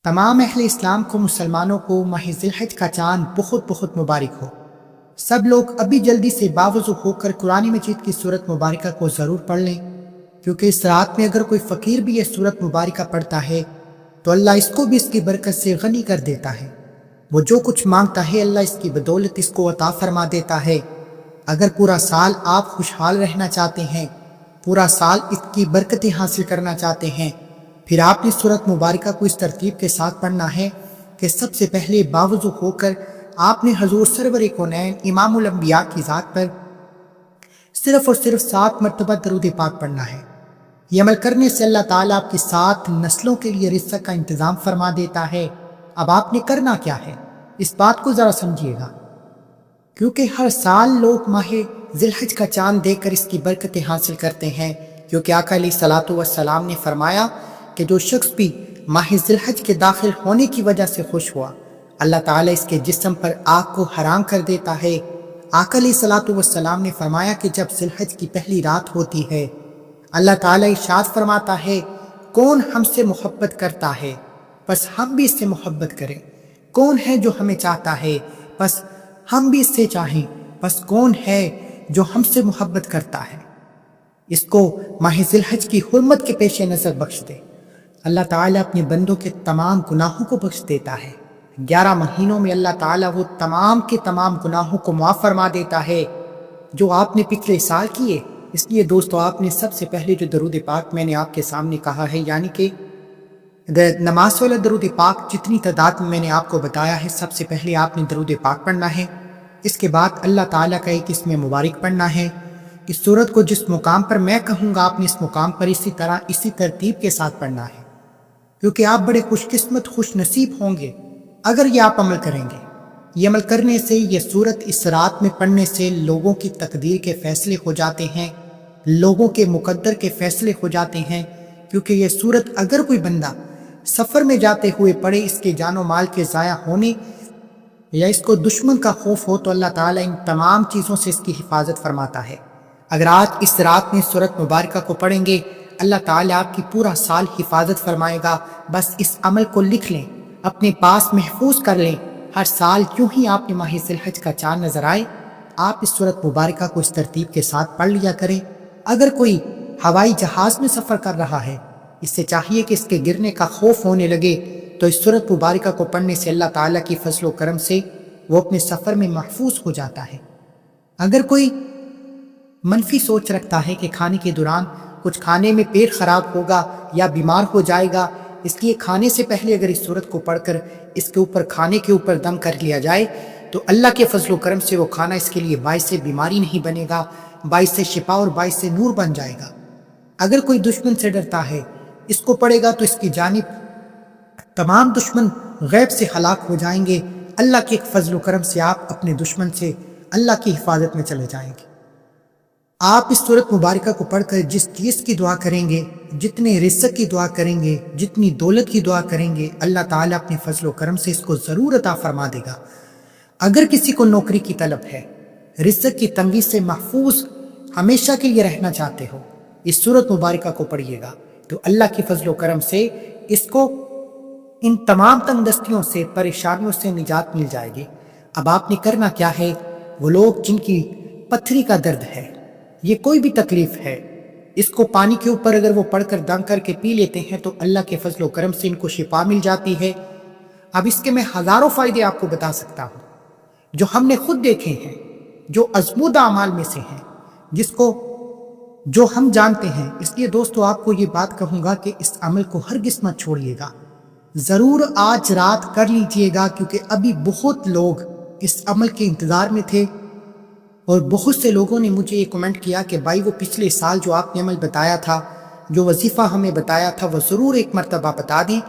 تمام اہل اسلام کو، مسلمانوں کو ماہ ذی الحج کا چاند بہت بہت مبارک ہو۔ سب لوگ ابھی جلدی سے باوضو ہو کر قرآن مجید کی سورت مبارکہ کو ضرور پڑھ لیں، کیونکہ اس رات میں اگر کوئی فقیر بھی یہ سورت مبارکہ پڑھتا ہے تو اللہ اس کو بھی اس کی برکت سے غنی کر دیتا ہے۔ وہ جو کچھ مانگتا ہے اللہ اس کی بدولت اس کو عطا فرما دیتا ہے۔ اگر پورا سال آپ خوشحال رہنا چاہتے ہیں، پورا سال اس کی برکتیں حاصل کرنا چاہتے ہیں، پھر آپ نے سورت مبارکہ کو اس ترتیب کے ساتھ پڑھنا ہے کہ سب سے پہلے باوضو ہو کر آپ نے حضور سرور کونین امام الانبیاء کی ذات پر صرف اور صرف 7 مرتبہ درود پاک پڑھنا ہے۔ یہ عمل کرنے سے اللہ تعالیٰ آپ کی 7 نسلوں کے لیے رزق کا انتظام فرما دیتا ہے۔ اب آپ نے کرنا کیا ہے، اس بات کو ذرا سمجھیے گا، کیونکہ ہر سال لوگ ماہ ذی الحج کا چاند دیکھ کر اس کی برکتیں حاصل کرتے ہیں، کیونکہ آقا علیہ الصلوۃ والسلام نے فرمایا کہ جو شخص بھی ماہ ذی الحج کے داخل ہونے کی وجہ سے خوش ہوا، اللہ تعالیٰ اس کے جسم پر آگ کو حرام کر دیتا ہے۔ آقا علیہ الصلوۃ والسلام نے فرمایا کہ جب ذی الحج کی پہلی رات ہوتی ہے، اللہ تعالیٰ ارشاد فرماتا ہے، کون ہم سے محبت کرتا ہے بس ہم بھی اس سے محبت کریں، کون ہے جو ہمیں چاہتا ہے بس ہم بھی اس سے چاہیں، بس کون ہے جو ہم سے محبت کرتا ہے، اس کو ماہ ذی الحج کی حرمت کے پیش نظر بخش دے۔ اللہ تعالیٰ اپنے بندوں کے تمام گناہوں کو بخش دیتا ہے۔ 11 مہینوں میں اللہ تعالیٰ وہ تمام کے تمام گناہوں کو معاف فرما دیتا ہے جو آپ نے پچھلے سال کیے۔ اس لیے دوستو، آپ نے سب سے پہلے جو درود پاک میں نے آپ کے سامنے کہا ہے، یعنی کہ نماز والا درود پاک جتنی تعداد میں نے آپ کو بتایا ہے، سب سے پہلے آپ نے درود پاک پڑھنا ہے۔ اس کے بعد اللہ تعالیٰ کا ایک اسم مبارک پڑھنا ہے۔ اس سورت کو جس مقام پر میں کہوں گا آپ نے اس مقام پر اسی طرح اسی ترتیب کے ساتھ پڑھنا ہے، کیونکہ آپ بڑے خوش قسمت خوش نصیب ہوں گے اگر یہ آپ عمل کریں گے۔ یہ عمل کرنے سے، یہ سورت اس رات میں پڑھنے سے لوگوں کی تقدیر کے فیصلے ہو جاتے ہیں، لوگوں کے مقدر کے فیصلے ہو جاتے ہیں، کیونکہ یہ سورت اگر کوئی بندہ سفر میں جاتے ہوئے پڑھے، اس کے جان و مال کے ضائع ہونے یا اس کو دشمن کا خوف ہو تو اللہ تعالیٰ ان تمام چیزوں سے اس کی حفاظت فرماتا ہے۔ اگر آج اس رات میں سورت مبارکہ کو پڑھیں گے، اللہ تعالیٰ آپ کی پورا سال حفاظت فرمائے گا۔ بس اس عمل کو لکھ لیں، اپنے پاس محفوظ کر لیں۔ ہر سال کیوں ہی آپ نے ماہ ذی الحج کا چاند نظر آئے، آپ اس سورت مبارکہ کو اس ترتیب کے ساتھ پڑھ لیا کریں۔ اگر کوئی ہوائی جہاز میں سفر کر رہا ہے، اس سے چاہیے کہ اس کے گرنے کا خوف ہونے لگے تو اس سورت مبارکہ کو پڑھنے سے اللہ تعالیٰ کی فضل و کرم سے وہ اپنے سفر میں محفوظ ہو جاتا ہے۔ اگر کوئی منفی سوچ رکھتا ہے کہ کھانے کے دوران کچھ کھانے میں پیٹ خراب ہوگا یا بیمار ہو جائے گا، اس لیے کھانے سے پہلے اگر اس سورت کو پڑھ کر اس کے اوپر کھانے کے اوپر دم کر لیا جائے تو اللہ کے فضل و کرم سے وہ کھانا اس کے لیے باعث بیماری نہیں بنے گا، باعث شفا اور باعث نور بن جائے گا۔ اگر کوئی دشمن سے ڈرتا ہے، اس کو پڑھے گا تو اس کی جانب تمام دشمن غیب سے ہلاک ہو جائیں گے۔ اللہ کے فضل و کرم سے آپ اپنے دشمن سے اللہ کی حفاظت میں چلے جائیں گے۔ آپ اس سورت مبارکہ کو پڑھ کر جس چیز کی دعا کریں گے، جتنے رزق کی دعا کریں گے، جتنی دولت کی دعا کریں گے، اللہ تعالیٰ اپنے فضل و کرم سے اس کو ضرور عطا فرما دے گا۔ اگر کسی کو نوکری کی طلب ہے، رزق کی تنگی سے محفوظ ہمیشہ کے لیے رہنا چاہتے ہو، اس سورت مبارکہ کو پڑھیے گا تو اللہ کی فضل و کرم سے اس کو ان تمام تنگ دستیوں سے، پریشانیوں سے نجات مل جائے گی۔ اب آپ نے کرنا کیا ہے، وہ لوگ جن کی پتھری کا درد ہے، یہ کوئی بھی تکلیف ہے، اس کو پانی کے اوپر اگر وہ پڑھ کر دم کر کے پی لیتے ہیں تو اللہ کے فضل و کرم سے ان کو شفا مل جاتی ہے۔ اب اس کے میں ہزاروں فائدے آپ کو بتا سکتا ہوں جو ہم نے خود دیکھے ہیں، جو ازمودہ اعمال میں سے ہیں، جو ہم جانتے ہیں۔ اس لیے دوستو، آپ کو یہ بات کہوں گا کہ اس عمل کو ہرگز مت چھوڑیے گا، ضرور آج رات کر لیجیے گا، کیونکہ ابھی بہت لوگ اس عمل کے انتظار میں تھے اور بہت سے لوگوں نے مجھے یہ کمنٹ کیا کہ بھائی وہ پچھلے سال جو آپ نے عمل بتایا تھا، جو وظیفہ ہمیں بتایا تھا، وہ ضرور ایک مرتبہ بتا دیں۔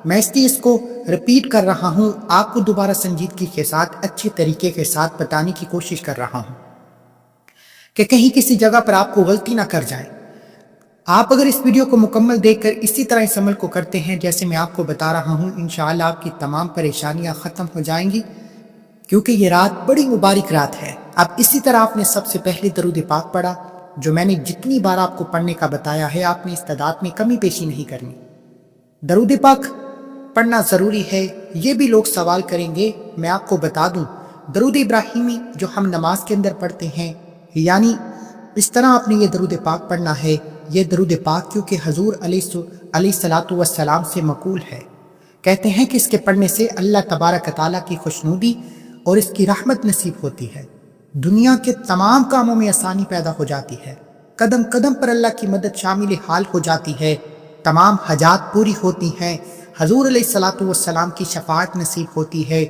میں اس لیے اس کو رپیٹ کر رہا ہوں، آپ کو دوبارہ سنجیدگی کے ساتھ اچھے طریقے کے ساتھ بتانے کی کوشش کر رہا ہوں کہ کہیں کسی جگہ پر آپ کو غلطی نہ کر جائے۔ آپ اگر اس ویڈیو کو مکمل دیکھ کر اسی طرح اس عمل کو کرتے ہیں جیسے میں آپ کو بتا رہا ہوں، انشاءاللہ آپ کی تمام پریشانیاں ختم ہو جائیں گی، کیونکہ یہ رات بڑی مبارک رات ہے۔ اب اسی طرح آپ نے سب سے پہلے درود پاک پڑھا، جو میں نے جتنی بار آپ کو پڑھنے کا بتایا ہے، آپ نے اس تعداد میں کمی پیشی نہیں کرنی۔ درود پاک پڑھنا ضروری ہے، یہ بھی لوگ سوال کریں گے۔ میں آپ کو بتا دوں، درود ابراہیمی جو ہم نماز کے اندر پڑھتے ہیں، یعنی اس طرح آپ نے یہ درود پاک پڑھنا ہے۔ یہ درود پاک کیونکہ حضور علیہ الصلاۃ والسلام سے مقول ہے، کہتے ہیں کہ اس کے پڑھنے سے اللہ تبارک تعالیٰ کی خوشنودی اور اس کی رحمت نصیب ہوتی ہے، دنیا کے تمام کاموں میں آسانی پیدا ہو جاتی ہے، قدم قدم پر اللہ کی مدد شامل حال ہو جاتی ہے، تمام حاجات پوری ہوتی ہیں، حضور علیہ الصلاۃ والسلام کی شفاعت نصیب ہوتی ہے،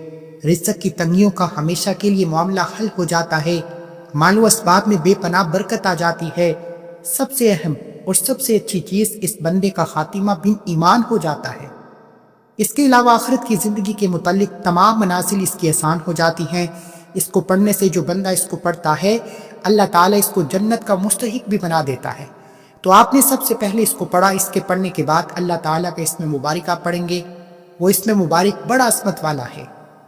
رزق کی تنگیوں کا ہمیشہ کے لیے معاملہ حل ہو جاتا ہے، مال و اسباب میں بے پناہ برکت آ جاتی ہے۔ سب سے اہم اور سب سے اچھی چیز، اس بندے کا خاتمہ بن ایمان ہو جاتا ہے۔ اس کے علاوہ آخرت کی زندگی کے متعلق تمام منازل اس کی آسان ہو جاتی ہیں۔ اس کو پڑھنے سے جو بندہ اس کو پڑھتا ہے، اللہ تعالیٰ اس کو جنت کا مستحق بھی بنا دیتا ہے۔ تو آپ نے سب سے پہلے اس کو پڑھا، اس کے پڑھنے کے بعد اللہ تعالیٰ کا اسم مبارک آپ پڑھیں گے۔ وہ اسم مبارک بڑا عظمت والا ہے،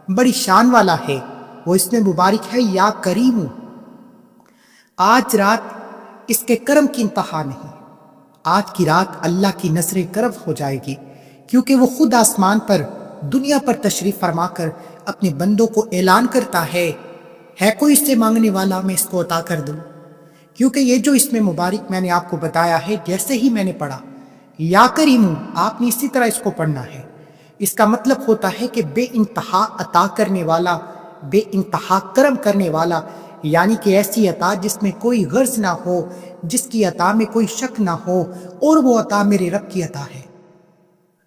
بڑی شان والا ہے۔ وہ اسم مبارک ہے یا کریم۔ آج رات اس کے کرم کی انتہا نہیں۔ آج کی رات اللہ کی نظر کرم ہو جائے گی، کیونکہ وہ خود آسمان پر دنیا پر تشریف فرما کر اپنے بندوں کو اعلان کرتا ہے کوئی اس سے مانگنے والا، میں اس کو عطا کر دوں۔ کیونکہ یہ جو اسم مبارک میں نے آپ کو بتایا ہے، جیسے ہی میں نے پڑھا یا کریم، آپ نے اسی طرح اس کو پڑھنا ہے۔ اس کا مطلب ہوتا ہے کہ بے انتہا عطا کرنے والا، بے انتہا کرم کرنے والا، یعنی کہ ایسی عطا جس میں کوئی غرض نہ ہو، جس کی عطا میں کوئی شک نہ ہو، اور وہ عطا میرے رب کی عطا ہے،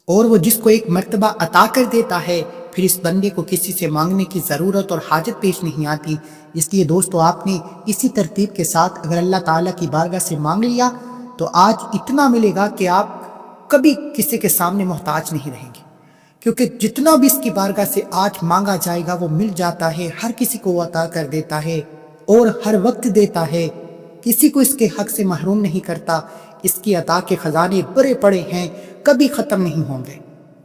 اور وہ جس کو ایک مرتبہ عطا کر دیتا ہے، پھر اس بندے کو کسی سے مانگنے کی ضرورت اور حاجت پیش نہیں آتی۔ اس لیے دوستو، آپ نے اسی ترتیب کے ساتھ اگر اللہ تعالیٰ کی بارگاہ سے مانگ لیا تو آج اتنا ملے گا کہ آپ کبھی کسی کے سامنے محتاج نہیں رہیں گے، کیونکہ جتنا بھی اس کی بارگاہ سے آج مانگا جائے گا وہ مل جاتا ہے، ہر کسی کو وہ عطا کر دیتا ہے اور ہر وقت دیتا ہے، کسی کو اس کے حق سے محروم نہیں کرتا۔ اس کی عطا کے خزانے بڑے پڑے ہیں، کبھی ختم نہیں ہوں گے۔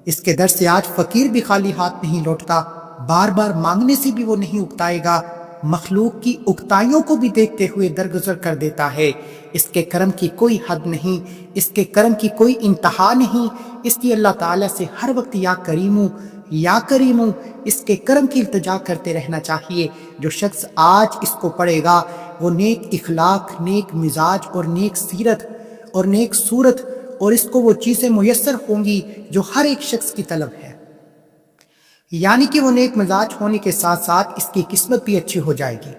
اس کے در سے آج فقیر بھی خالی ہاتھ نہیں لوٹتا، بار بار مانگنے سے بھی وہ نہیں اکتائے گا، مخلوق کی اکتائیوں کو بھی دیکھتے ہوئے درگزر کر دیتا ہے۔ اس کے کرم کی کوئی حد نہیں، اس کے کرم کی کوئی انتہا نہیں۔ اس لیے اللہ تعالیٰ سے ہر وقت یا کریمو یا کریمو اس کے کرم کی التجا کرتے رہنا چاہیے۔ جو شخص آج اس کو پڑھے گا وہ نیک اخلاق، نیک مزاج اور نیک سیرت اور نیک صورت، اور اس کو وہ چیزیں میسر ہوں گی جو ہر ایک شخص کی طلب ہے، یعنی کہ وہ نیک مزاج ہونے کے ساتھ ساتھ اس کی قسمت بھی اچھی ہو جائے گی،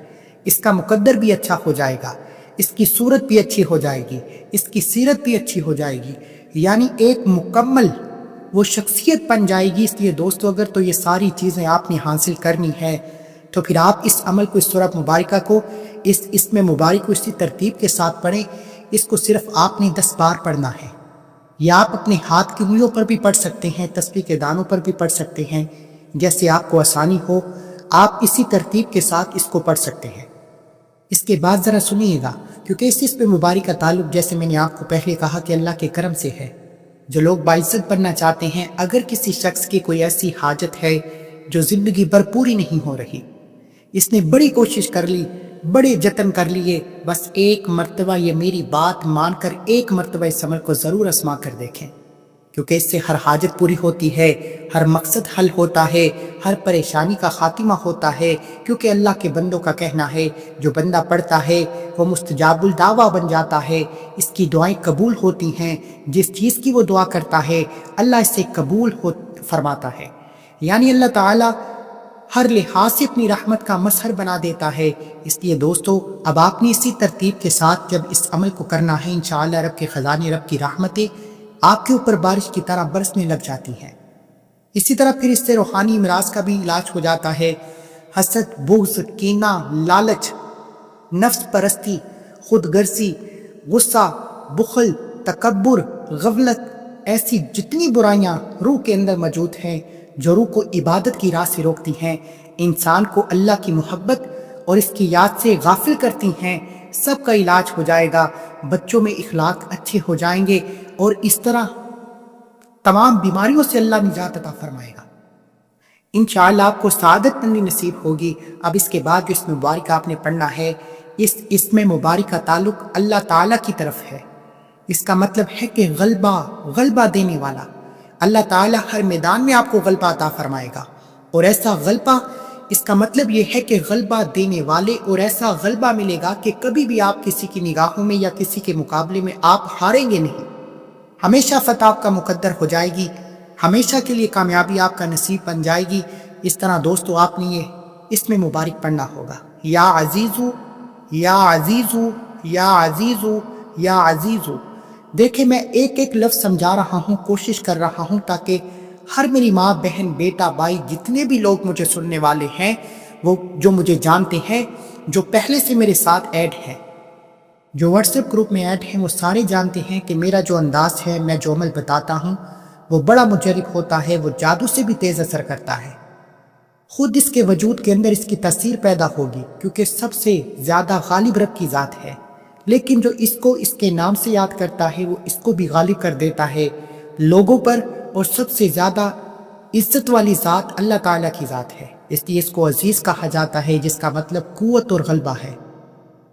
اس کا مقدر بھی اچھا ہو جائے گا، اس کی صورت بھی اچھی ہو جائے گی، اس کی سیرت بھی اچھی ہو جائے گی، یعنی ایک مکمل وہ شخصیت بن جائے گی۔ اس لیے دوستو، اگر تو یہ ساری چیزیں آپ نے حاصل کرنی ہے تو پھر آپ اس عمل کو، اس سورہ مبارکہ کو، اس اسم مبارک کو اسی ترتیب کے ساتھ پڑھیں۔ اس کو صرف آپ نے 10 بار پڑھنا ہے، یا آپ اپنے ہاتھ کی انگلیوں پر بھی پڑھ سکتے ہیں، تسبیح کے دانوں پر بھی پڑھ سکتے ہیں، جیسے آپ کو آسانی ہو، آپ اسی ترتیب کے ساتھ اس کو پڑھ سکتے ہیں۔ اس کے بعد ذرا سنیے گا، کیونکہ اس اسم مبارک کا تعلق، جیسے میں نے آپ کو پہلے کہا، کہ اللہ کے کرم سے ہے۔ جو لوگ باعزت بننا چاہتے ہیں، اگر کسی شخص کی کوئی ایسی حاجت ہے جو زندگی بھر پوری نہیں ہو رہی، اس نے بڑی کوشش کر لی، بڑے جتن کر لیے، بس ایک مرتبہ یہ میری بات مان کر ایک مرتبہ اس عمل کو ضرور آزما کر دیکھیں، کیونکہ اس سے ہر حاجت پوری ہوتی ہے، ہر مقصد حل ہوتا ہے، ہر پریشانی کا خاتمہ ہوتا ہے۔ کیونکہ اللہ کے بندوں کا کہنا ہے، جو بندہ پڑھتا ہے وہ مستجاب الدعویٰ بن جاتا ہے، اس کی دعائیں قبول ہوتی ہیں، جس چیز کی وہ دعا کرتا ہے اللہ اسے قبول فرماتا ہے، یعنی اللہ تعالیٰ ہر لحاظ سے اپنی رحمت کا مظہر بنا دیتا ہے۔ اس لیے دوستو، اب آپ نے اسی ترتیب کے ساتھ جب اس عمل کو کرنا ہے، انشاءاللہ رب کے خزانے، رب کی رحمتیں آپ کے اوپر بارش کی طرح برسنے لگ جاتی ہیں۔ اسی طرح پھر اس سے روحانی امراض کا بھی علاج ہو جاتا ہے۔ حسد، بغض، کینہ، لالچ، نفس پرستی، خود غرضی، غصہ، بخل، تکبر، غفلت، ایسی جتنی برائیاں روح کے اندر موجود ہیں جو روح کو عبادت کی راہ سے روکتی ہیں، انسان کو اللہ کی محبت اور اس کی یاد سے غافل کرتی ہیں، سب کا علاج ہو جائے گا۔ بچوں میں اخلاق اچھے ہو جائیں گے، اور اس طرح تمام بیماریوں سے اللہ نجات عطا فرمائے گا۔ انشاءاللہ آپ کو سعادت مندی نصیب ہوگی۔ اب اس کے بعد جو اسم مبارک آپ نے پڑھنا ہے، اس اسم مبارک کا تعلق اللہ تعالیٰ کی طرف ہے۔ اس کا مطلب ہے کہ غلبہ دینے والا، اللہ تعالیٰ ہر میدان میں آپ کو غلبہ عطا فرمائے گا، اور ایسا غلبہ، اس کا مطلب یہ ہے کہ غلبہ دینے والے، اور ایسا غلبہ ملے گا کہ کبھی بھی آپ کسی کی نگاہوں میں یا کسی کے مقابلے میں آپ ہاریں گے نہیں۔ ہمیشہ فتح آپ کا مقدر ہو جائے گی، ہمیشہ کے لیے کامیابی آپ کا نصیب بن جائے گی۔ اس طرح دوستو آپ نے یہ اس میں مبارک پڑھنا ہوگا، یا عزیزو یا عزیزو یا عزیزو یا عزیزو۔ دیکھیں میں ایک ایک لفظ سمجھا رہا ہوں، کوشش کر رہا ہوں تاکہ ہر میری ماں، بہن، بیٹا، بھائی، جتنے بھی لوگ مجھے سننے والے ہیں، وہ جو مجھے جانتے ہیں، جو پہلے سے میرے ساتھ ایڈ ہیں، جو واٹس ایپ گروپ میں ایڈ ہیں، وہ سارے جانتے ہیں کہ میرا جو انداز ہے، میں جو عمل بتاتا ہوں، وہ بڑا مجرب ہوتا ہے، وہ جادو سے بھی تیز اثر کرتا ہے۔ خود اس کے وجود کے اندر اس کی تاثیر پیدا ہوگی، کیونکہ سب سے زیادہ غالب رب کی ذات ہے، لیکن جو اس کو اس کے نام سے یاد کرتا ہے، وہ اس کو بھی غالب کر دیتا ہے لوگوں پر، اور سب سے زیادہ عزت والی ذات اللہ تعالیٰ کی ذات ہے، اس لیے اس کو عزیز کہا جاتا ہے، جس کا مطلب قوت اور غلبہ ہے۔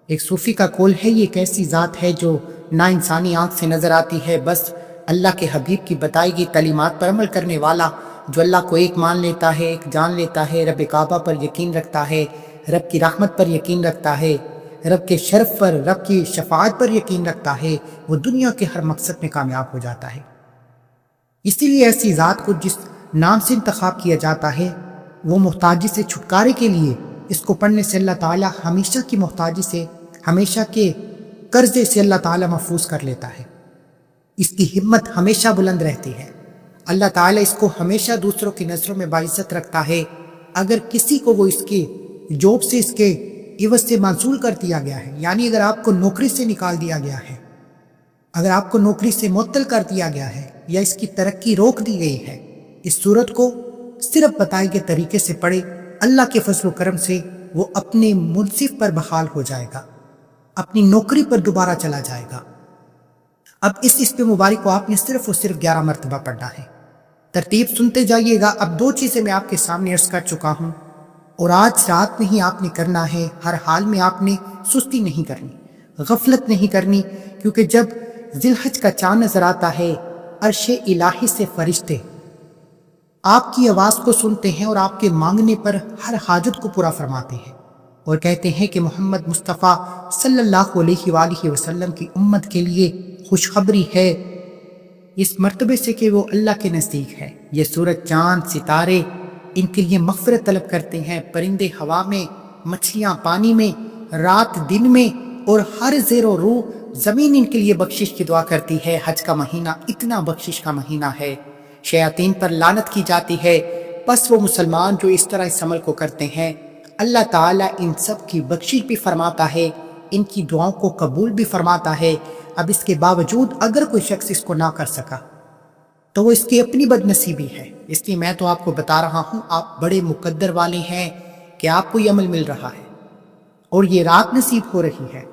ایک صوفی کا قول ہے، یہ ایک ایسی ذات ہے جو نہ انسانی آنکھ سے نظر آتی ہے، بس اللہ کے حبیب کی بتائی گئی تعلیمات پر عمل کرنے والا، جو اللہ کو ایک مان لیتا ہے، ایک جان لیتا ہے، رب کعبہ پر یقین رکھتا ہے، رب کی رحمت پر یقین رکھتا ہے، رب کے شرف پر، رب کی شفاعت پر یقین رکھتا ہے، وہ دنیا کے ہر مقصد میں کامیاب ہو جاتا ہے۔ اسی لیے ایسی ذات کو جس نام سے انتخاب کیا جاتا ہے، وہ محتاجی سے چھٹکارے کے لیے اس کو پڑھنے سے اللہ تعالیٰ ہمیشہ کی محتاجی سے، ہمیشہ کے قرضے سے اللہ تعالیٰ محفوظ کر لیتا ہے۔ اس کی ہمت ہمیشہ بلند رہتی ہے، اللہ تعالیٰ اس کو ہمیشہ دوسروں کی نظروں میں باعزت رکھتا ہے۔ اگر کسی کو وہ اس کے جاب سے، اس کے عوض سے معزول کر دیا گیا ہے، یعنی اگر آپ کو نوکری سے نکال دیا گیا ہے، اگر آپ کو نوکری سے معطل کر دیا گیا ہے، یا اس کی ترقی روک دی گئی ہے، اس صورت کو صرف بتائے گئے طریقے سے پڑھے، اللہ کے فضل و کرم سے وہ اپنے منصف پر بحال ہو جائے گا، اپنی نوکری پر دوبارہ چلا جائے گا۔ اب اس پہ مبارک کو آپ نے صرف اور صرف 11 مرتبہ پڑھنا ہے۔ ترتیب سنتے جائیے گا۔ اب 2 چیزیں میں آپ کے سامنے عرض کر چکا ہوں، اور آج رات میں ہی آپ نے کرنا ہے، ہر حال میں آپ نے سستی نہیں کرنی، غفلت نہیں کرنی، کیونکہ جب ذی الحج کا چاند نظر آتا ہے، عرش الہی سے فرشتے آپ کی آواز کو سنتے ہیں اور آپ کے مانگنے پر ہر حاجت کو پورا فرماتے ہیں، اور کہتے ہیں کہ محمد مصطفیٰ صلی اللہ علیہ وآلہ وسلم کی امت کے لیے خوشخبری ہے اس مرتبے سے کہ وہ اللہ کے نزدیک ہے۔ یہ سورج، چاند، ستارے ان کے لیے مغفرت طلب کرتے ہیں، پرندے ہوا میں، مچھلیاں پانی میں، رات دن میں، اور ہر زیر و روح زمین ان کے لیے بخشش کی دعا کرتی ہے۔ حج کا مہینہ اتنا بخشش کا مہینہ ہے، شیاطین پر لعنت کی جاتی ہے، بس وہ مسلمان جو اس طرح اس عمل کو کرتے ہیں، اللہ تعالیٰ ان سب کی بخشش بھی فرماتا ہے، ان کی دعاؤں کو قبول بھی فرماتا ہے۔ اب اس کے باوجود اگر کوئی شخص اس کو نہ کر سکا تو وہ اس کی اپنی بد نصیبی ہے، اس لیے میں تو آپ کو بتا رہا ہوں، آپ بڑے مقدر والے ہیں کہ آپ کو یہ عمل مل رہا ہے اور یہ رات نصیب ہو رہی ہے۔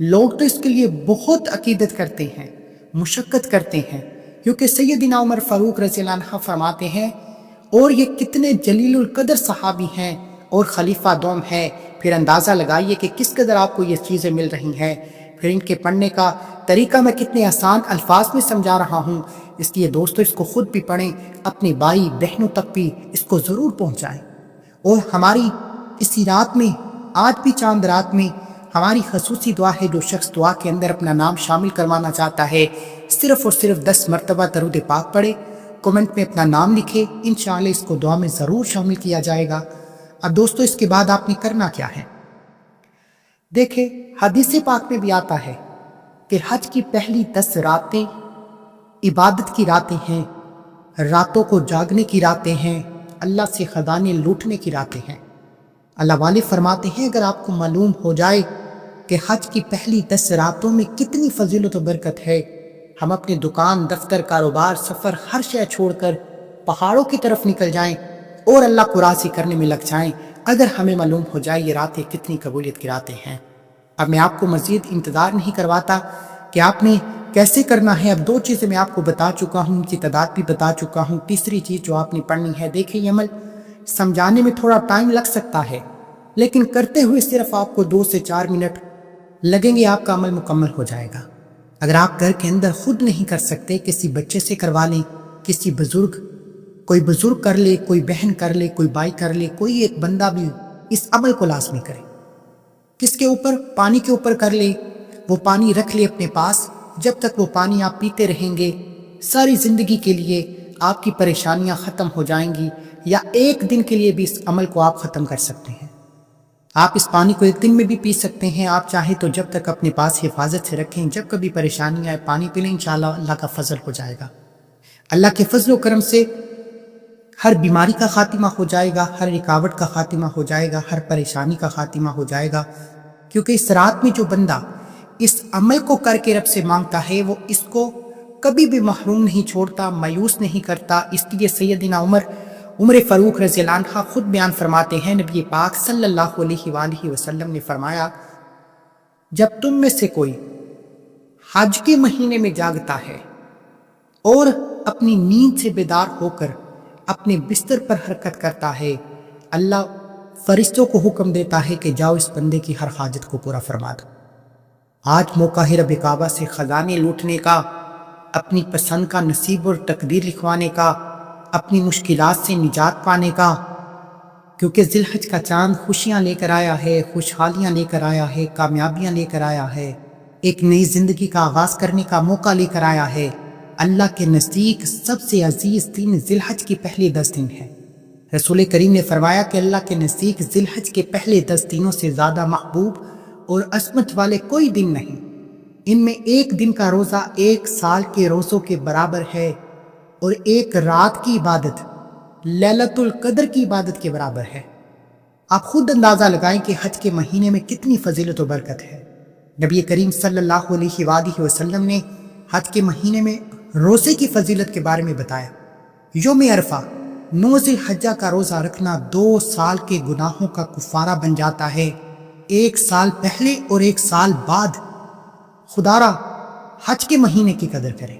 لوگ تو اس کے لیے بہت عقیدت کرتے ہیں، مشقت کرتے ہیں، کیونکہ سیدنا عمر فاروق رضی اللہ عنہ فرماتے ہیں، اور یہ کتنے جلیل القدر صحابی ہیں اور خلیفہ دوم ہے، پھر اندازہ لگائیے کہ کس قدر آپ کو یہ چیزیں مل رہی ہیں۔ پھر ان کے پڑھنے کا طریقہ میں کتنے آسان الفاظ میں سمجھا رہا ہوں، اس لیے دوستو اس کو خود بھی پڑھیں، اپنے بھائی بہنوں تک بھی اس کو ضرور پہنچائیں۔ اور ہماری اسی رات میں، آج بھی چاند رات میں، ہماری خصوصی دعا ہے، جو شخص دعا کے اندر اپنا نام شامل کروانا چاہتا ہے، صرف اور صرف 10 مرتبہ درود پاک پڑھے، کومنٹ میں اپنا نام لکھے، انشاءاللہ اس کو دعا میں ضرور شامل کیا جائے گا۔ اب دوستو اس کے بعد آپ نے کرنا کیا ہے؟ دیکھیں، حدیث پاک میں بھی آتا ہے کہ حج کی پہلی 10 راتیں عبادت کی راتیں ہیں، راتوں کو جاگنے کی راتیں ہیں، اللہ سے خزانے لوٹنے کی راتیں ہیں۔ اللہ والے فرماتے ہیں اگر آپ کو معلوم ہو جائے کہ حج کی پہلی 10 راتوں میں کتنی فضیلت و برکت ہے، ہم اپنے دکان، دفتر، کاروبار، سفر، ہر شے چھوڑ کر پہاڑوں کی طرف نکل جائیں اور اللہ کو راضی کرنے میں لگ جائیں، اگر ہمیں معلوم ہو جائے یہ راتیں کتنی قبولیت کی راتیں ہیں۔ اب میں آپ کو مزید انتظار نہیں کرواتا کہ آپ نے کیسے کرنا ہے۔ اب 2 چیزیں میں آپ کو بتا چکا ہوں، ان کی تعداد بھی بتا چکا ہوں۔ تیسری چیز جو آپ نے پڑھنی ہے، دیکھیں یہ عمل سمجھانے میں تھوڑا ٹائم لگ سکتا ہے، لیکن کرتے ہوئے صرف آپ کو 2 سے 4 منٹ لگیں گے، آپ کا عمل مکمل ہو جائے گا۔ اگر آپ گھر کے اندر خود نہیں کر سکتے، کسی بچے سے کروا لیں، کسی بزرگ، کوئی بزرگ کر لے، کوئی بہن کر لے، کوئی بھائی کر لے، کوئی ایک بندہ بھی اس عمل کو لازمی کرے۔ کس کے اوپر؟ پانی کے اوپر کر لے، وہ پانی رکھ لے اپنے پاس، جب تک وہ پانی آپ پیتے رہیں گے ساری زندگی کے لیے آپ کی پریشانیاں ختم ہو جائیں گی، یا ایک دن کے لیے بھی اس عمل کو آپ ختم کر سکتے ہیں۔ آپ اس پانی کو ایک دن میں بھی پی سکتے ہیں، آپ چاہیں تو جب تک اپنے پاس حفاظت سے رکھیں، جب کبھی پریشانی آئے پانی پی لیں، انشاءاللہ اللہ کا فضل ہو جائے گا۔ اللہ کے فضل و کرم سے ہر بیماری کا خاتمہ ہو جائے گا، ہر رکاوٹ کا خاتمہ ہو جائے گا، ہر پریشانی کا خاتمہ ہو جائے گا، کیونکہ اس رات میں جو بندہ اس عمل کو کر کے رب سے مانگتا ہے وہ اس کو کبھی بھی محروم نہیں چھوڑتا، مایوس نہیں کرتا۔ اس لیے سیدنا عمر فاروق رضی اللہ عنہ خود بیان فرماتے ہیں، نبی پاک صلی اللہ علیہ وآلہ وسلم نے فرمایا، جب تم میں سے کوئی حج کے مہینے میں جاگتا ہے اور اپنی نیند سے بیدار ہو کر اپنے بستر پر حرکت کرتا ہے، اللہ فرشتوں کو حکم دیتا ہے کہ جاؤ اس بندے کی ہر حاجت کو پورا فرما دو۔ آج موقع ہے رب کعبہ سے خزانے لوٹنے کا، اپنی پسند کا نصیب اور تقدیر لکھوانے کا، اپنی مشکلات سے نجات پانے کا، کیونکہ ذی الحج کا چاند خوشیاں لے کر آیا ہے، خوشحالیاں لے کر آیا ہے، کامیابیاں لے کر آیا ہے، ایک نئی زندگی کا آغاز کرنے کا موقع لے کر آیا ہے۔ اللہ کے نزدیک سب سے عزیز دن ذی الحج کے پہلے 10 دن ہے۔ رسول کریم نے فرمایا کہ اللہ کے نزدیک ذی الحج کے پہلے 10 دنوں سے زیادہ محبوب اور عظمت والے کوئی دن نہیں۔ ان میں ایک دن کا روزہ 1 سال کے روزوں کے برابر ہے، اور ایک رات کی عبادت لیلۃ القدر کی عبادت کے برابر ہے۔ آپ خود اندازہ لگائیں کہ حج کے مہینے میں کتنی فضیلت و برکت ہے۔ نبی کریم صلی اللہ علیہ وآلہ وسلم نے حج کے مہینے میں روزے کی فضیلت کے بارے میں بتایا۔ یوم عرفہ 9 ذی الحجہ کا روزہ رکھنا 2 سال کے گناہوں کا کفارہ بن جاتا ہے، 1 سال پہلے اور 1 سال بعد۔ خدا را حج کے مہینے کی قدر کریں،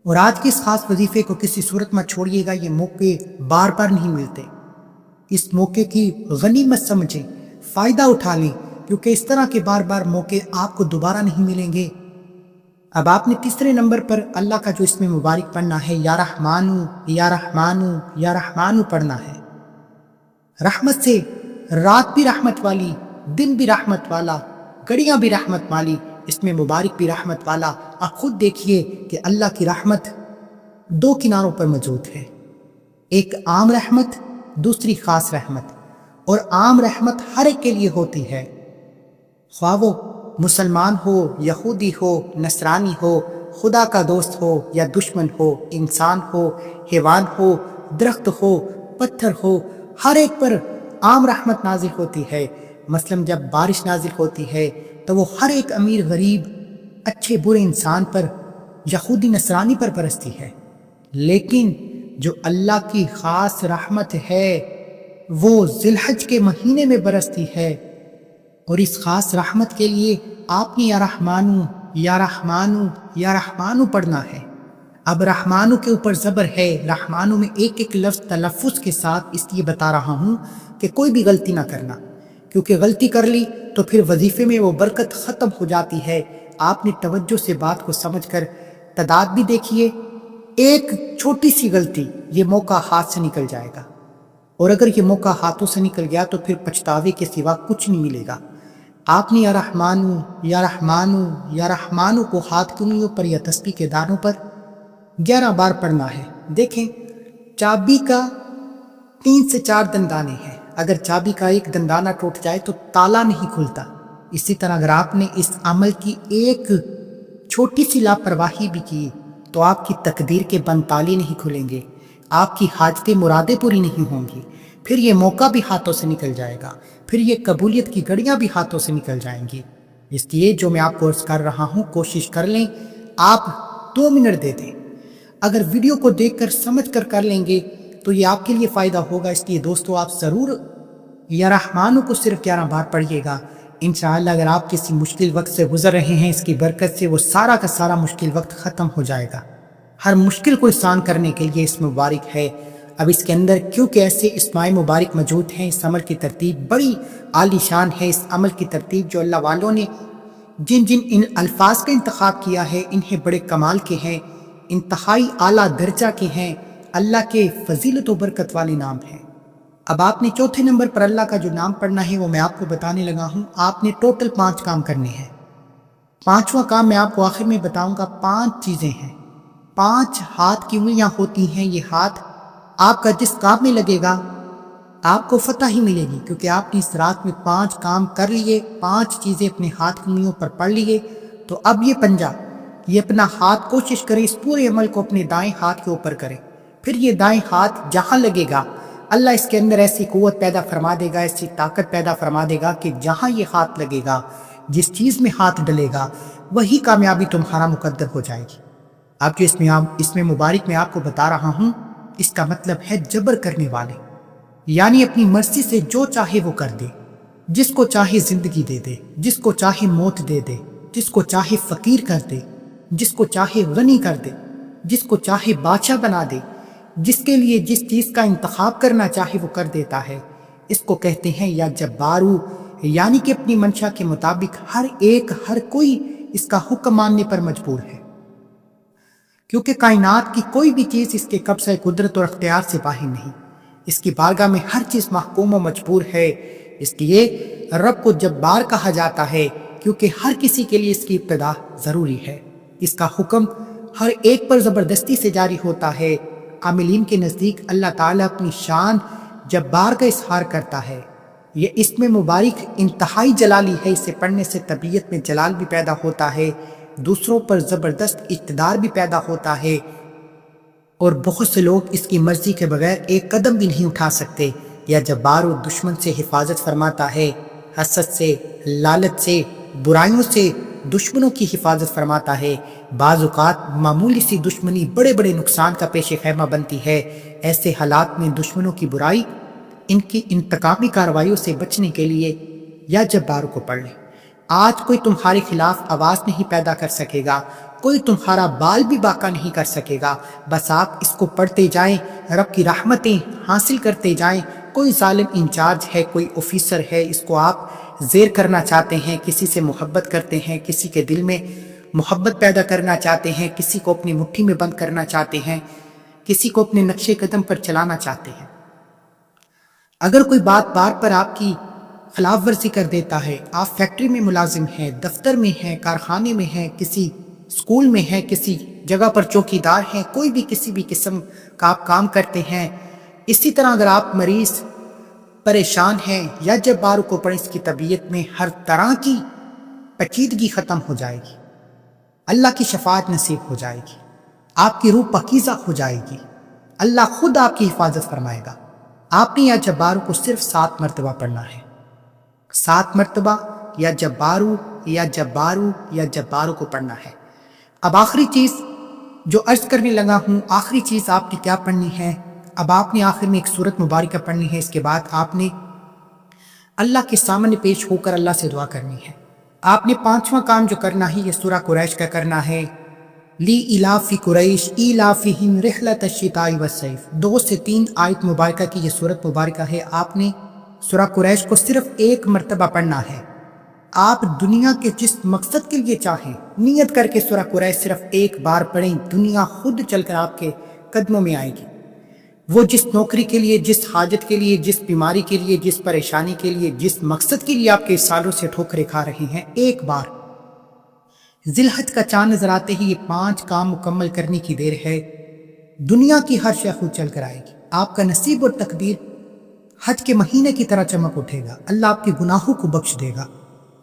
اور آج کے اس خاص وظیفے کو کسی صورت مت چھوڑیے گا، یہ موقع بار بار نہیں ملتے۔ اس موقع کی غنیمت سمجھیں، فائدہ اٹھا لیں، کیونکہ اس طرح کے بار بار موقع آپ کو دوبارہ نہیں ملیں گے۔ اب آپ نے تیسرے نمبر پر اللہ کا جو اسم مبارک پڑھنا ہے، یا رحمانو یا رحمانو یا رحمانو پڑھنا ہے۔ رحمت سے رات بھی رحمت والی، دن بھی رحمت والا، گھڑیاں بھی رحمت والی، اس میں مبارک بھی رحمت والا۔ آپ خود دیکھیے کہ اللہ کی رحمت 2 کناروں پر موجود ہے، ایک عام رحمت، دوسری خاص رحمت۔ اور عام رحمت ہر ایک کے لیے ہوتی ہے، خواہ وہ مسلمان ہو، یہودی ہو، نصرانی ہو، خدا کا دوست ہو یا دشمن ہو، انسان ہو، حیوان ہو، درخت ہو، پتھر ہو، ہر ایک پر عام رحمت نازل ہوتی ہے۔ مثلا جب بارش نازل ہوتی ہے تو وہ ہر ایک امیر غریب، اچھے برے انسان پر، یہودی نصرانی پر برستی ہے۔ لیکن جو اللہ کی خاص رحمت ہے وہ ذی الحج کے مہینے میں برستی ہے، اور اس خاص رحمت کے لیے آپ نے یا رحمانو یا رحمانو یا رحمانو پڑھنا ہے۔ اب رحمانو کے اوپر زبر ہے، رحمانو میں ایک ایک لفظ تلفظ کے ساتھ اس لیے بتا رہا ہوں کہ کوئی بھی غلطی نہ کرنا، کیونکہ غلطی کر لی تو پھر وظیفے میں وہ برکت ختم ہو جاتی ہے۔ آپ نے توجہ سے بات کو سمجھ کر تعداد بھی دیکھیے، ایک چھوٹی سی غلطی یہ موقع ہاتھ سے نکل جائے گا، اور اگر یہ موقع ہاتھوں سے نکل گیا تو پھر پچھتاوے کے سوا کچھ نہیں ملے گا۔ آپ نے یا رحمانو یا رحمانو یا رحمانو کو ہاتھ کی انگلیوں پر یا تسبیح کے دانوں پر 11 بار پڑھنا ہے۔ دیکھیں، چابی کا 3 سے 4 دندانے ہیں، اگر چابی کا ایک دندانہ ٹوٹ جائے تو تالا نہیں کھلتا۔ اسی طرح اگر آپ نے اس عمل کی ایک چھوٹی سی لاپرواہی بھی کی تو آپ کی تقدیر کے بند تالے نہیں کھلیں گے، آپ کی حاجتیں مرادیں پوری نہیں ہوں گی، پھر یہ موقع بھی ہاتھوں سے نکل جائے گا، پھر یہ قبولیت کی گھڑیاں بھی ہاتھوں سے نکل جائیں گی۔ اس لیے جو میں آپ کو عرض کر رہا ہوں کوشش کر لیں، آپ 2 منٹ دے دیں، اگر ویڈیو کو دیکھ کر سمجھ کر کر لیں گے تو یہ آپ کے لیے فائدہ ہوگا۔ اس لیے دوستو آپ ضرور یا رحمانو کو صرف 11 بار پڑھیے گا۔ انشاءاللہ اگر آپ کسی مشکل وقت سے گزر رہے ہیں، اس کی برکت سے وہ سارا کا سارا مشکل وقت ختم ہو جائے گا۔ ہر مشکل کو آسان کرنے کے لیے اس مبارک ہے۔ اب اس کے اندر کیونکہ ایسے اسماء مبارک موجود ہیں، اس عمل کی ترتیب بڑی عالی شان ہے۔ اس عمل کی ترتیب جو اللہ والوں نے جن ان الفاظ کا انتخاب کیا ہے، انہیں بڑے کمال کے ہیں۔ انتہائی اعلیٰ درجہ کے ہیں، اللہ کے فضیلت و برکت والے نام ہیں۔ اب آپ نے چوتھے نمبر پر اللہ کا جو نام پڑھنا ہے وہ میں آپ کو بتانے لگا ہوں۔ آپ نے ٹوٹل 5 کام کرنے ہیں۔ 5واں کام میں آپ کو آخر میں بتاؤں گا۔ 5 چیزیں ہیں، 5 ہاتھ کی انگلیاں ہوتی ہیں۔ یہ ہاتھ آپ کا جس کام میں لگے گا آپ کو فتح ہی ملے گی، کیونکہ آپ نے اس رات میں 5 کام کر لیے، 5 چیزیں اپنے ہاتھ کی انگلیوں پر پڑھ لیے۔ تو اب یہ پنجہ، یہ اپنا ہاتھ کوشش کرے اس پورے عمل کو اپنے دائیں ہاتھ کے اوپر کرے، پھر یہ دائیں ہاتھ جہاں لگے گا اللہ اس کے اندر ایسی قوت پیدا فرما دے گا، ایسی طاقت پیدا فرما دے گا کہ جہاں یہ ہاتھ لگے گا، جس چیز میں ہاتھ ڈلے گا، وہی کامیابی تمہارا مقدر ہو جائے گی۔ اب جو اس میں مبارک میں آپ کو بتا رہا ہوں، اس کا مطلب ہے جبر کرنے والے، یعنی اپنی مرضی سے جو چاہے وہ کر دے، جس کو چاہے زندگی دے دے، جس کو چاہے موت دے دے، جس کو چاہے فقیر کر دے، جس کو چاہے غنی کر دے، جس کو چاہے بادشاہ بنا دے، جس کے لیے جس چیز کا انتخاب کرنا چاہے وہ کر دیتا ہے۔ اس کو کہتے ہیں یا جبارو، یعنی کہ اپنی منشا کے مطابق ہر کوئی اس کا حکم ماننے پر مجبور ہے، کیونکہ کائنات کی کوئی بھی چیز اس کے قبضہ قدرت اور اختیار سے باہر نہیں۔ اس کی بارگاہ میں ہر چیز محکوم و مجبور ہے۔ اس لیے رب کو جبار کہا جاتا ہے، کیونکہ ہر کسی کے لیے اس کی ابتدا ضروری ہے۔ اس کا حکم ہر ایک پر زبردستی سے جاری ہوتا ہے۔ عاملین کے نزدیک اللہ تعالیٰ اپنی شان جبار کا اظہار کرتا ہے۔ یہ اسم مبارک انتہائی جلالی ہے، اسے پڑھنے سے طبیعت میں جلال بھی پیدا ہوتا ہے، دوسروں پر زبردست اقتدار بھی پیدا ہوتا ہے، اور بہت سے لوگ اس کی مرضی کے بغیر ایک قدم بھی نہیں اٹھا سکتے۔ یا جبار و دشمن سے حفاظت فرماتا ہے، حسد سے، لالچ سے، برائیوں سے دشمنوں کی حفاظت فرماتا ہے۔ بعض اوقات معمولی سی دشمنی بڑے بڑے نقصان کا پیش خیمہ بنتی ہے۔ ایسے حالات میں دشمنوں کی برائی، ان کی انتقامی کارروائیوں سے بچنے کے لیے یا جبار کو پڑھ لیں۔ آج کوئی تمہارے خلاف آواز نہیں پیدا کر سکے گا، کوئی تمہارا بال بھی باقا نہیں کر سکے گا، بس آپ اس کو پڑھتے جائیں، رب کی رحمتیں حاصل کرتے جائیں۔ کوئی ظالم انچارج ہے، کوئی آفیسر ہے، اس کو آپ زیر کرنا چاہتے ہیں، کسی سے محبت کرتے ہیں، کسی کے دل میں محبت پیدا کرنا چاہتے ہیں، کسی کو اپنی مٹھی میں بند کرنا چاہتے ہیں، کسی کو اپنے نقش قدم پر چلانا چاہتے ہیں۔ اگر کوئی بات بار پر آپ کی خلاف ورزی کر دیتا ہے، آپ فیکٹری میں ملازم ہیں، دفتر میں ہیں، کارخانے میں ہیں، کسی اسکول میں ہیں، کسی جگہ پر چوکیدار ہیں، کوئی بھی کسی بھی قسم کا آپ کام کرتے ہیں، اسی طرح اگر آپ مریض پریشان ہیں یا جبار کو پڑھ، اس کی طبیعت میں ہر طرح کی پیچیدگی ختم ہو جائے گی، اللہ کی شفاعت نصیب ہو جائے گی، آپ کی روح پاکیزہ ہو جائے گی، اللہ خود آپ کی حفاظت فرمائے گا۔ آپ نے یا جبار کو صرف 7 مرتبہ پڑھنا ہے، 7 مرتبہ یا جبارو یا جبارو یا جبارو کو پڑھنا ہے۔ اب آخری چیز جو عرض کرنے لگا ہوں، آخری چیز آپ نے کیا پڑھنی ہے؟ اب آپ نے آخر میں ایک سورت مبارکہ پڑھنی ہے، اس کے بعد آپ نے اللہ کے سامنے پیش ہو کر اللہ سے دعا کرنی ہے۔ آپ نے 5واں کام جو کرنا ہے یہ سورہ قریش کا کرنا ہے۔ لی الافی قریش الافہم رحلۃ الشتاء والصیف، 2 سے 3 آیت مبارکہ کی یہ سورت مبارکہ ہے۔ آپ نے سورہ قریش کو صرف 1 مرتبہ پڑھنا ہے۔ آپ دنیا کے جس مقصد کے لیے چاہیں نیت کر کے سورہ قریش صرف 1 بار پڑھیں، دنیا خود چل کر آپ کے قدموں میں آئے گی۔ وہ جس نوکری کے لیے، جس حاجت کے لیے، جس بیماری کے لیے، جس پریشانی کے لیے، جس مقصد کے لیے آپ کے سالوں سے ٹھوکریں کھا رہے ہیں، 1 بار ذی الحج کا چاند نظر آتے ہی یہ 5 کام مکمل کرنے کی دیر ہے، دنیا کی ہر شے خود چل کر آئے گی۔ آپ کا نصیب اور تقدیر حج کے مہینے کی طرح چمک اٹھے گا، اللہ آپ کے گناہوں کو بخش دے گا۔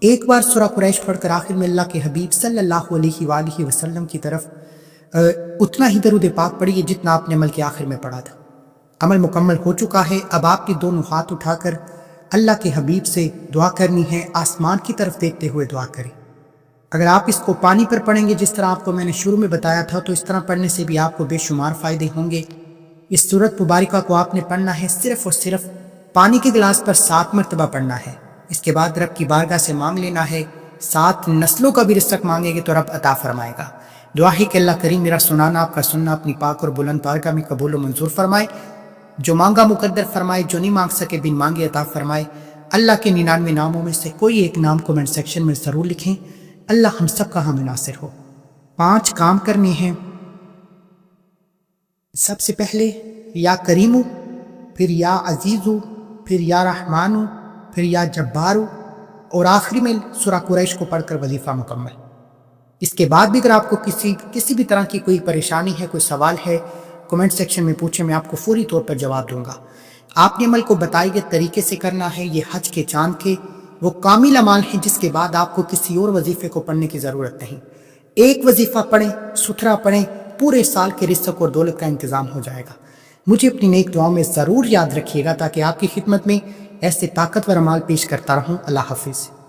1 بار سورہ قریش پڑھ کر آخر میں اللہ کے حبیب صلی اللہ علیہ وآلہ وسلم کی طرف اتنا ہی درود پاک پڑھیے جتنا آپ نے عمل کے آخر میں پڑھا تھا۔ عمل مکمل ہو چکا ہے، اب آپ کی دونوں ہاتھ اٹھا کر اللہ کے حبیب سے دعا کرنی ہے، آسمان کی طرف دیکھتے ہوئے دعا کریں۔ اگر آپ اس کو پانی پر پڑھیں گے جس طرح آپ کو میں نے شروع میں بتایا تھا، تو اس طرح پڑھنے سے بھی آپ کو بے شمار فائدے ہوں گے۔ اس سورت مبارکہ کو آپ نے پڑھنا ہے صرف اور صرف پانی کے گلاس پر 7 مرتبہ پڑھنا ہے۔ اس کے بعد رب کی بارگاہ سے مانگ لینا ہے، 7 نسلوں کا بھی رزق مانگے گے تو رب عطا فرمائے گا۔ دعا ہے کہ اللہ کریم میرا سنانا، آپ کا سننا اپنی پاک اور بلند بارگاہ میں قبول و منظور فرمائے، جو مانگا مقدر فرمائے، جو نہیں مانگ سکے بن مانگے عطا فرمائے۔ اللہ کے 99 ناموں میں سے کوئی ایک نام کومنٹ سیکشن میں ضرور لکھیں، اللہ ہم سب کا ہم ناصر ہو۔ 5 کام کرنے ہیں، سب سے پہلے یا کریمو، پھر یا عزیزو، پھر یا رحمانو، پھر یا جبارو، اور آخری میں سورہ قریش کو پڑھ کر وظیفہ مکمل۔ اس کے بعد بھی اگر آپ کو کسی بھی طرح کی کوئی پریشانی ہے، کوئی سوال ہے، کمنٹ سیکشن میں پوچھیں، میں آپ کو فوری طور پر جواب دوں گا۔ آپ نے عمل کو بتائے گئے طریقے سے کرنا ہے۔ یہ حج کے چاند کے وہ کامل اعمال ہیں جس کے بعد آپ کو کسی اور وظیفے کو پڑھنے کی ضرورت نہیں۔ ایک وظیفہ پڑھیں، ستھرا پڑھیں، پورے سال کے رزق اور دولت کا انتظام ہو جائے گا۔ مجھے اپنی نیک دعاؤں میں ضرور یاد رکھیے گا تاکہ آپ کی خدمت میں ایسے طاقتور اعمال پیش کرتا رہوں۔ اللہ حافظ۔